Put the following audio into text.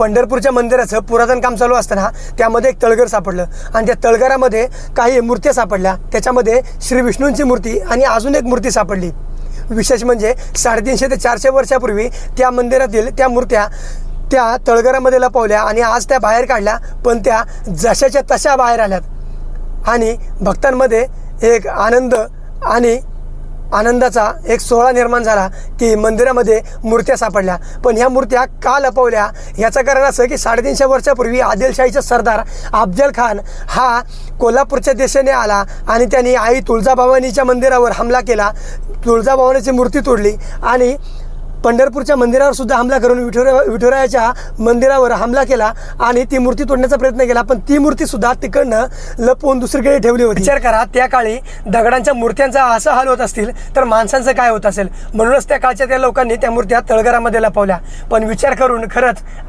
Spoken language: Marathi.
पंढरपूरच्या मंदिराचं पुरातन काम चालू असताना त्यामध्ये एक तळघर सापडलं आणि त्या तळघरामध्ये काही मूर्त्या सापडल्या। त्याच्यामध्ये श्री विष्णूंची मूर्ती आणि अजून एक मूर्ती सापडली। विशेष म्हणजे 350 ते 400 वर्षापूर्वी त्या मंदिरातील त्या मूर्त्या त्या तळघरामध्ये लपवल्या आणि आज त्या बाहेर काढल्या, पण त्या जशाच्या तशा बाहेर आल्यात आणि भक्तांमध्ये एक आनंद आणि आनंदाचा एक सोहळा निर्माण झाला की मंदिरामध्ये मूर्त्या सापडल्या। पण ह्या मूर्त्या का लपवल्या याचं कारण असं की 350 वर्षापूर्वी आदिलशाहीचा सरदार अफजल खान हा कोल्हापूरच्या दिशेने आला आणि त्यांनी आई तुळजाभवानीच्या मंदिरावर हमला केला, तुळजाभवानीची मूर्ती तोडली आणि पंढरपूरच्या मंदिरावर सुद्धा हमला करून विठुरायाच्या मंदिरावर हमला केला आणि ती मूर्ती तोडण्याचा प्रयत्न केला, पण ती मूर्ती सुद्धा तिकडनं लपवून दुसरीकडे ठेवली होती। विचार करा, त्या काळी दगडांच्या मूर्त्यांचा असा हाल होत असतील तर माणसांचं काय होत असेल। म्हणूनच त्या काळच्या त्या लोकांनी त्या मूर्त्या तळघरामध्ये लपवल्या। पण विचार करून खरंच